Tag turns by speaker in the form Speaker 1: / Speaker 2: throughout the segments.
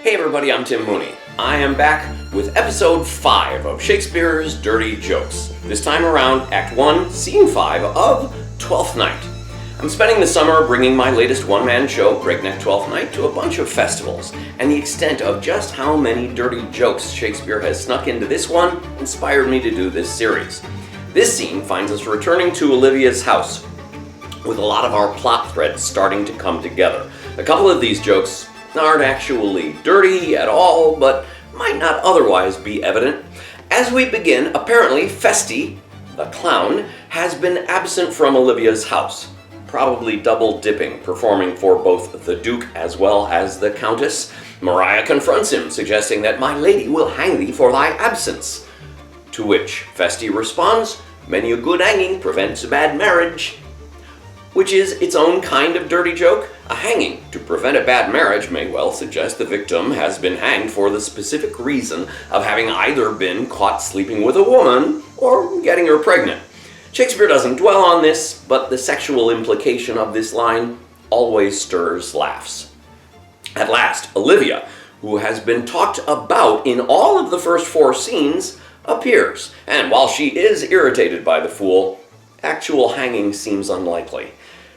Speaker 1: Hey everybody, I'm Tim Mooney. I am back with episode 5 of Shakespeare's Dirty Jokes. This time around, Act 1, Scene 5 of Twelfth Night. I'm spending the summer bringing my latest one-man show, Breakneck Twelfth Night, to a bunch of festivals, and the extent of just how many dirty jokes Shakespeare has snuck into this one inspired me to do this series. This scene finds us returning to Olivia's house, with a lot of our plot threads starting to come together. A couple of these jokes aren't actually dirty at all, but might not otherwise be evident. As we begin, apparently Feste, the clown, has been absent from Olivia's house, probably double dipping, performing for both the Duke as well as the Countess. Maria confronts him, suggesting that my lady will hang thee for thy absence. To which Feste responds, many a good hanging prevents a bad marriage. Which is its own kind of dirty joke. A hanging to prevent a bad marriage may well suggest the victim has been hanged for the specific reason of having either been caught sleeping with a woman or getting her pregnant. Shakespeare doesn't dwell on this, but the sexual implication of this line always stirs laughs. At last, Olivia, who has been talked about in all of the first 4 scenes, appears, and while she is irritated by the fool, actual hanging seems unlikely.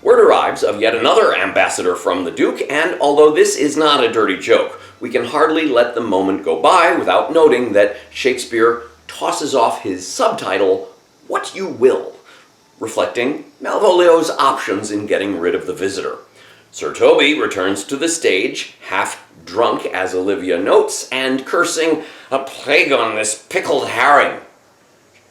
Speaker 1: Word arrives of yet another ambassador from the Duke, and although this is not a dirty joke, we can hardly let the moment go by without noting that Shakespeare tosses off his subtitle, "What you will," reflecting Malvolio's options in getting rid of the visitor. Sir Toby returns to the stage, half drunk as Olivia notes, and cursing, "A plague on this pickled-herring."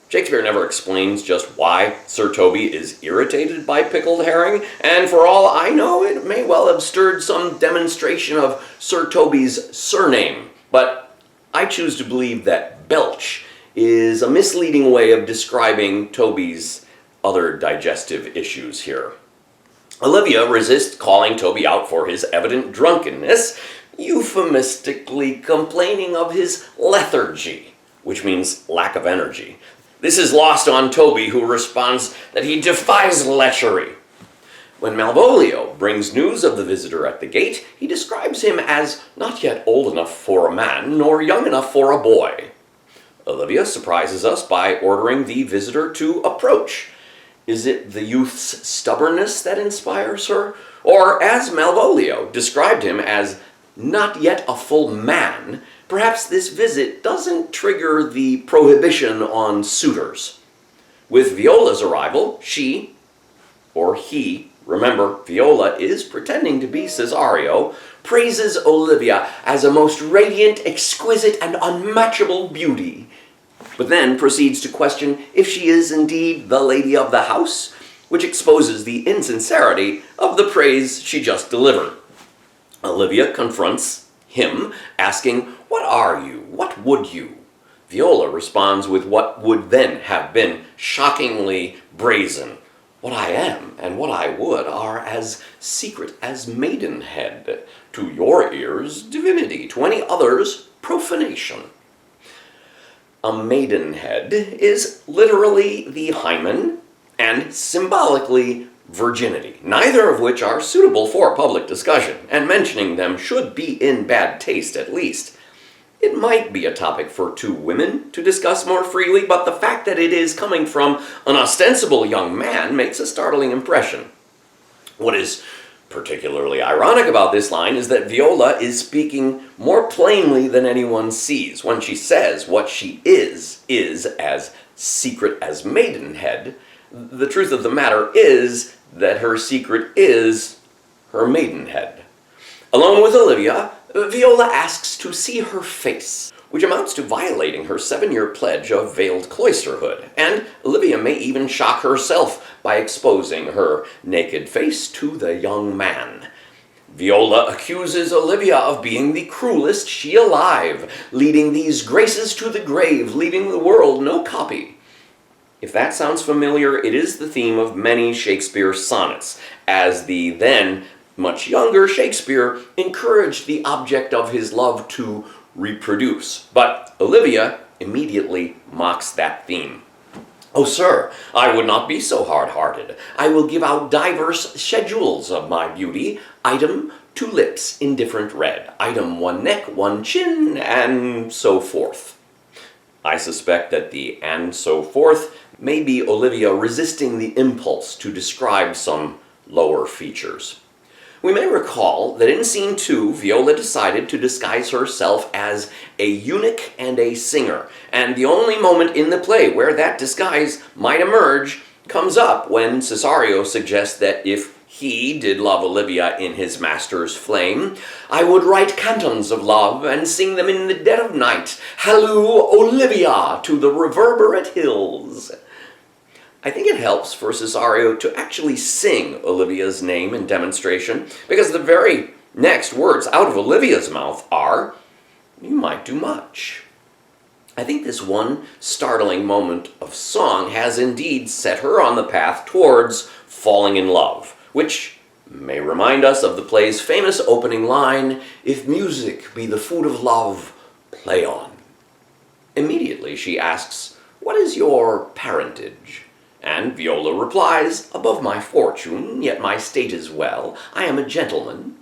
Speaker 1: Shakespeare never explains just why Sir Toby is irritated by pickled herring, and for all I know, it may well have stirred some demonstration of Sir Toby's surname. But I choose to believe that belch is a misleading way of describing Toby's other digestive issues here. Olivia resists calling Toby out for his evident drunkenness, euphemistically complaining of his lethargy, which means lack of energy. This is lost on Toby, who responds that he defies lechery. When Malvolio brings news of the visitor at the gate, he describes him as not yet old enough for a man, nor young enough for a boy. Olivia surprises us by ordering the visitor to approach. Is it the youth's stubbornness that inspires her? Or, as Malvolio described him as not yet a full man, perhaps this visit doesn't trigger the prohibition on suitors. With Viola's arrival, she, or he, remember, Viola is pretending to be Cesario, praises Olivia as a most radiant, exquisite, and unmatchable beauty, but then proceeds to question if she is indeed the lady of the house, which exposes the insincerity of the praise she just delivered. Olivia confronts him, asking, "What are you? What would you?" Viola responds with what would then have been shockingly brazen. "What I am and what I would are as secret as maidenhead. To your ears, divinity. To any others, profanation." A maidenhead is literally the hymen and symbolically virginity, neither of which are suitable for public discussion, and mentioning them should be in bad taste at least. It might be a topic for 2 women to discuss more freely, but the fact that it is coming from an ostensible young man makes a startling impression. What is particularly ironic about this line is that Viola is speaking more plainly than anyone sees when she says what she is as secret as maidenhead. The truth of the matter is that her secret is her maidenhead. Alone with Olivia, Viola asks to see her face, which amounts to violating her 7-year pledge of veiled cloisterhood, and Olivia may even shock herself by exposing her naked face to the young man. Viola accuses Olivia of being the cruelest she alive, leading these graces to the grave, leaving the world no copy. If that sounds familiar, it is the theme of many Shakespeare sonnets, as the then much younger Shakespeare encouraged the object of his love to reproduce. But Olivia immediately mocks that theme. "Oh, sir, I would not be so hard-hearted. I will give out diverse schedules of my beauty, item two lips indifferent red, item one neck, one chin, and so forth. I suspect that the and so forth may be Olivia resisting the impulse to describe some lower features. We may recall that in Scene 2, Viola decided to disguise herself as a eunuch and a singer, and the only moment in the play where that disguise might emerge comes up when Cesario suggests that if he did love Olivia in his master's flame, I would write cantons of love and sing them in the dead of night, halloo, Olivia, to the reverberate hills. I think it helps for Cesario to actually sing Olivia's name in demonstration, because the very next words out of Olivia's mouth are, you might do much. I think this one startling moment of song has indeed set her on the path towards falling in love, which may remind us of the play's famous opening line, if music be the food of love, play on. Immediately she asks, what is your parentage? And Viola replies, above my fortune, yet my state is well, I am a gentleman.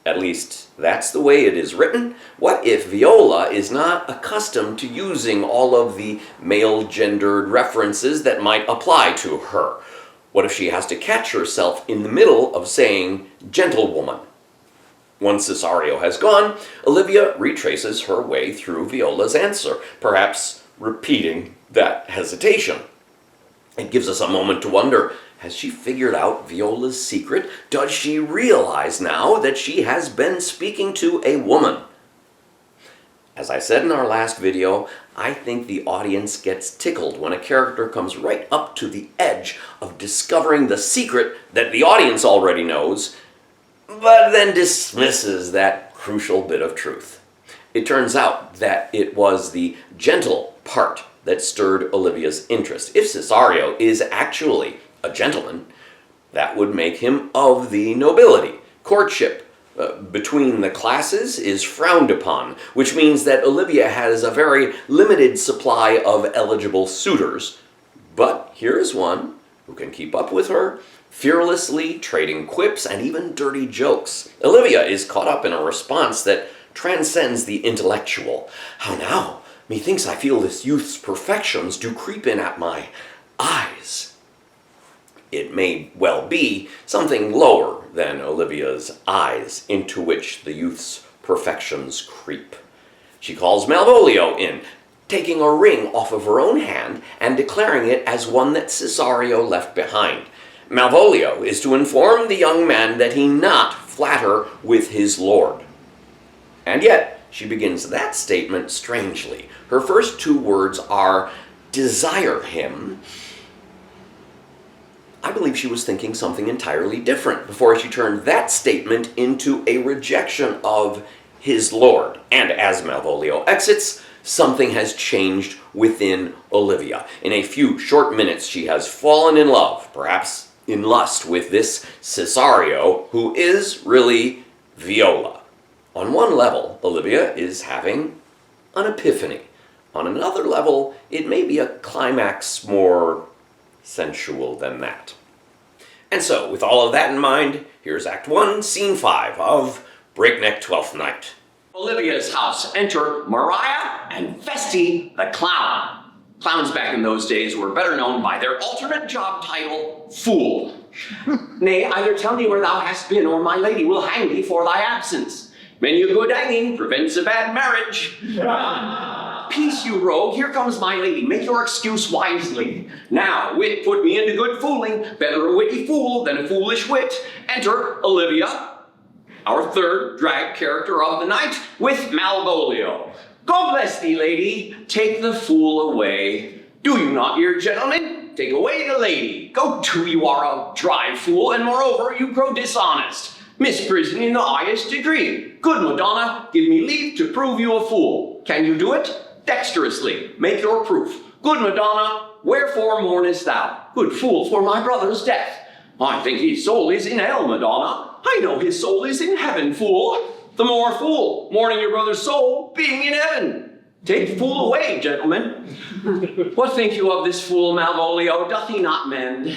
Speaker 1: At least, that's the way it is written. What if Viola is not accustomed to using all of the male-gendered references that might apply to her? What if she has to catch herself in the middle of saying, gentlewoman? Once Cesario has gone, Olivia retraces her way through Viola's answer, perhaps repeating that hesitation. It gives us a moment to wonder, has she figured out Viola's secret? Does she realize now that she has been speaking to a woman? As I said in our last video, I think the audience gets tickled when a character comes right up to the edge of discovering the secret that the audience already knows, but then dismisses that crucial bit of truth. It turns out that it was the gentle part that stirred Olivia's interest. If Cesario is actually a gentleman, that would make him of the nobility. Courtship between the classes is frowned upon, which means that Olivia has a very limited supply of eligible suitors. But here is one who can keep up with her, fearlessly trading quips and even dirty jokes. Olivia is caught up in a response that transcends the intellectual. How now? Methinks I feel this youth's perfections do creep in at my eyes. It may well be something lower than Olivia's eyes into which the youth's perfections creep. She calls Malvolio in, taking a ring off of her own hand and declaring it as one that Cesario left behind. Malvolio is to inform the young man that he not flatter with his lord. And yet, she begins that statement strangely. Her first two words are, desire him. I believe she was thinking something entirely different before she turned that statement into a rejection of his lord. And as Malvolio exits, something has changed within Olivia. In a few short minutes, she has fallen in love, perhaps in lust, with this Cesario, who is really Viola. On one level, Olivia is having an epiphany. On another level, it may be a climax more sensual than that. And so, with all of that in mind, here's Act 1, Scene 5 of Breakneck Twelfth Night. Olivia's house. Enter Mariah and Festi the Clown. Clowns back in those days were better known by their alternate job title, Fool. Nay, either tell me where thou hast been, or my lady will hang thee for thy absence. Many a good hanging prevents a bad marriage. Peace, you rogue, here comes my lady, make your excuse wisely. Now, wit put me into good fooling, better a witty fool than a foolish wit. Enter Olivia, our third drag character of the night, with Malvolio. God bless thee, lady, take the fool away. Do you not hear, gentlemen? Take away the lady. Go to, you are a dry fool, and moreover, you grow dishonest. Misprison in the highest degree. Good Madonna, give me leave to prove you a fool. Can you do it? Dexterously, make your proof. Good Madonna, wherefore mournest thou? Good fool, for my brother's death. I think his soul is in hell, Madonna. I know his soul is in heaven, fool. The more fool, mourning your brother's soul, being in heaven. Take the fool away, gentlemen. What think you of this fool, Malvolio? Doth he not mend?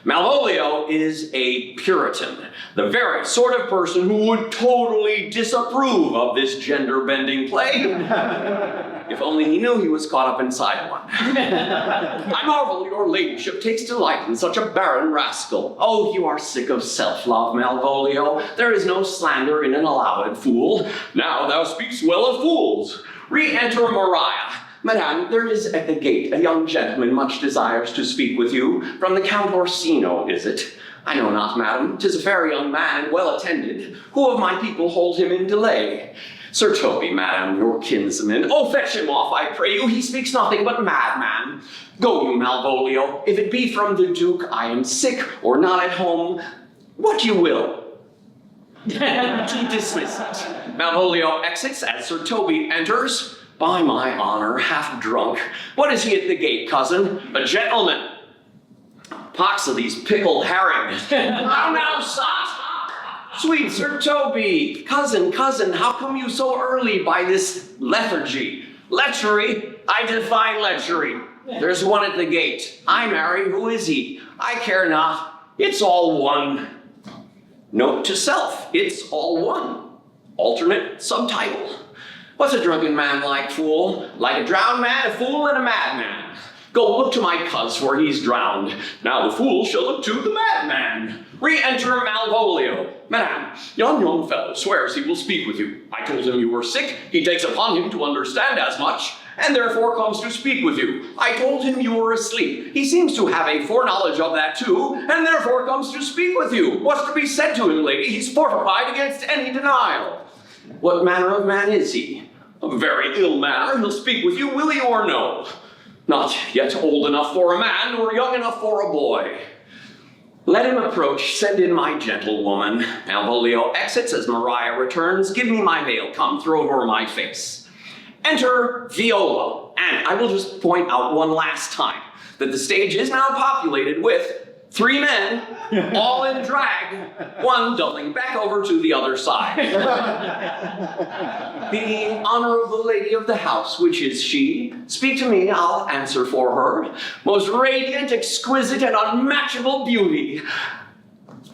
Speaker 1: Malvolio is a Puritan, the very sort of person who would totally disapprove of this gender-bending play. If only he knew he was caught up inside one. I marvel your ladyship takes delight in such a barren rascal. Oh, you are sick of self-love, Malvolio. There is no slander in an allowed fool. Now thou speakst well of fools. Re-enter Maria. Madame, there is at the gate a young gentleman much desires to speak with you. From the Count Orsino, is it? I know not, madam. 'Tis a fair young man and well attended. Who of my people hold him in delay? Sir Toby, madam, your kinsman. Oh, fetch him off, I pray you. He speaks nothing but madman. Go you, Malvolio. If it be from the Duke, I am sick or not at home. What you will. To dismiss it. Malvolio exits as Sir Toby enters. By my honor, half drunk. What is he at the gate, cousin? A gentleman. Pox of these pickle-herring. How now, sot? Sweet Sir Toby. Cousin, how come you so early by this lethargy? Lechery? I defy lechery. There's one at the gate. I marry, who is he? I care not. It's all one. Note to self, it's all one. Alternate subtitle. What's a drunken man like, fool? Like a drowned man, a fool, and a madman. Go look to my cuz, for he's drowned. Now the fool shall look to the madman. Re-enter Malvolio. Madame, yon young fellow swears he will speak with you. I told him you were sick. He takes upon him to understand as much, and therefore comes to speak with you. I told him you were asleep. He seems to have a foreknowledge of that too, and therefore comes to speak with you. What's to be said to him, lady? He's fortified against any denial. What manner of man is he? A very ill manner. He'll speak with you, will he or no? Not yet old enough for a man, nor young enough for a boy. Let him approach. Send in my gentlewoman. Malvolio exits as Maria returns. Give me my veil. Come, throw over my face. Enter Viola. And I will just point out one last time that the stage is now populated with 3 men, all in drag, one doubling back over to the other side. The honorable lady of the house, which is she? Speak to me, I'll answer for her. Most radiant, exquisite, and unmatchable beauty.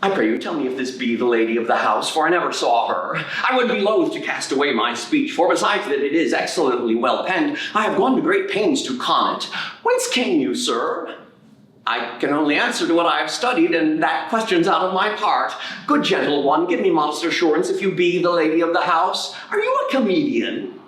Speaker 1: I pray you tell me if this be the lady of the house, for I never saw her. I would be loath to cast away my speech, for besides that it is excellently well penned, I have gone to great pains to con it. Whence came you, sir? I can only answer to what I have studied, and that question's out of my part. Good gentle one, give me modest assurance if you be the lady of the house. Are you a comedian?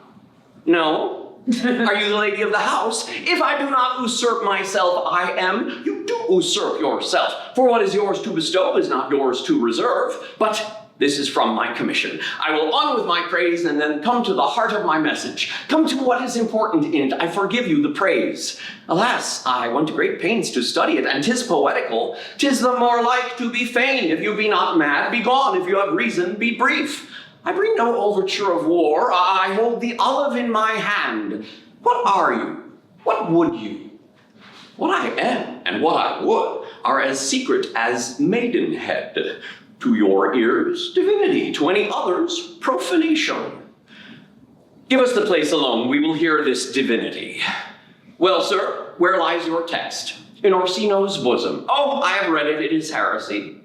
Speaker 1: No? Are you the lady of the house? If I do not usurp myself, I am. You do usurp yourself, for what is yours to bestow is not yours to reserve, but this is from my commission. I will on with my praise and then come to the heart of my message. Come to what is important in it. I forgive you the praise. Alas, I went to great pains to study it, and 'tis poetical. 'Tis the more like to be feigned. If you be not mad, be gone. If you have reason, be brief. I bring no overture of war. I hold the olive in my hand. What are you? What would you? What I am and what I would are as secret as maidenhead. To your ears, divinity. To any others, profanation. Give us the place alone. We will hear this divinity. Well, sir, where lies your text? In Orsino's bosom. Oh, I have read it. It is heresy.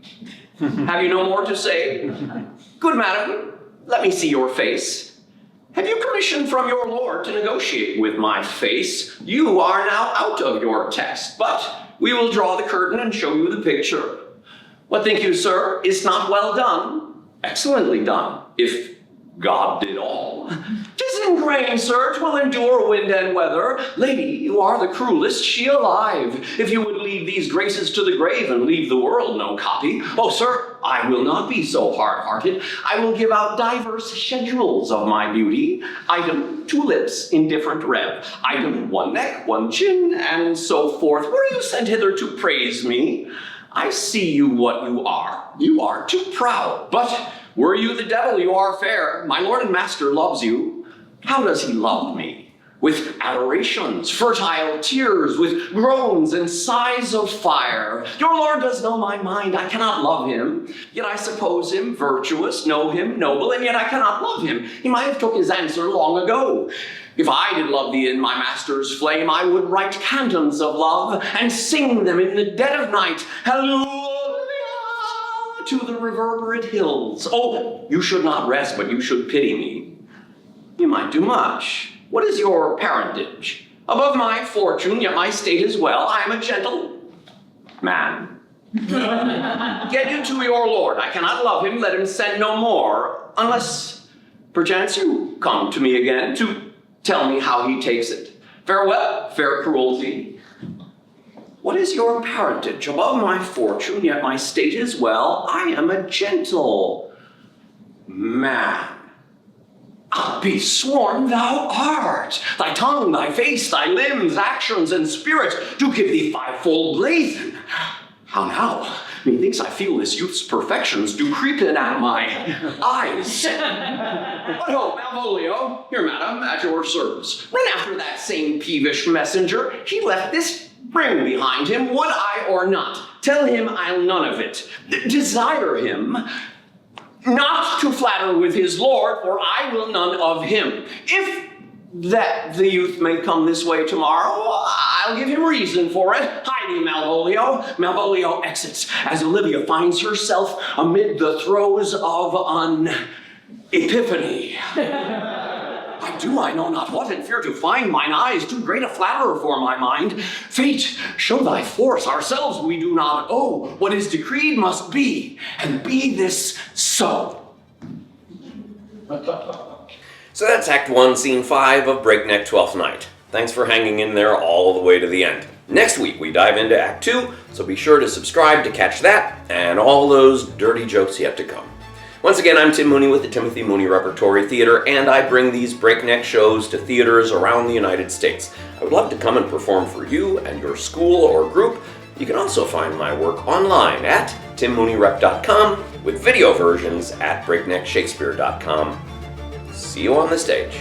Speaker 1: Have you no more to say? Good madam, let me see your face. Have you permission from your lord to negotiate with my face? You are now out of your text, but we will draw the curtain and show you the picture. What think you, sir? Is not well done? Excellently done, if God did all. 'Tis in grain, sir, 'twill endure wind and weather. Lady, you are the cruelest, she alive. If you would leave these graces to the grave and leave the world no copy. Oh, sir, I will not be so hard-hearted. I will give out diverse schedules of my beauty. Item, 2 lips in different red. Item, 1 neck, 1 chin, and so forth. Were you sent hither to praise me? I see you what you are. You are too proud. But were you the devil, you are fair. My lord and master loves you. How does he love me? With adorations, fertile tears, with groans and sighs of fire. Your lord does know my mind. I cannot love him. Yet I suppose him virtuous, know him noble, and yet I cannot love him. He might have took his answer long ago. If I did love thee in my master's flame, I would write cantons of love and sing them in the dead of night. Hallelujah! up to the reverberate hills. Oh, you should not rest, but you should pity me. You might do much. What is your parentage? Above my fortune, yet my state is well. I am a gentle man. Get you to your lord. I cannot love him, let him send no more, unless perchance you come to me again to tell me how he takes it. Farewell, fair cruelty. What is your parentage? Above my fortune, yet my state is well. I am a gentle man. I'll be sworn thou art. Thy tongue, thy face, thy limbs, actions, and spirit do give thee fivefold blazon. How now? Methinks I feel this youth's perfections do creep in at my eyes. But ho, Malvolio, here, madam, at your service. Run after that same peevish messenger. He left this ring behind him, would I or not. Tell him I'll none of it. Desire him not to flatter with his lord, for I will none of him. If that the youth may come this way tomorrow, I'll give him reason for it. Hide thee, Malvolio. Malvolio exits as Olivia finds herself amid the throes of an epiphany. I know not what, and fear to find mine eyes too great a flatterer for my mind. Fate, show thy force, ourselves we do not owe. What is decreed must be, and be this so.
Speaker 2: So that's Act 1, Scene 5 of Breakneck Twelfth Night. Thanks for hanging in there all the way to the end. Next week we dive into Act 2, so be sure to subscribe to catch that and all those dirty jokes yet to come. Once again, I'm Tim Mooney with the Timothy Mooney Repertory Theater, and I bring these breakneck shows to theaters around the United States. I would love to come and perform for you and your school or group. You can also find my work online at timmooneyRep.com with video versions at breakneckshakespeare.com. See you on the stage.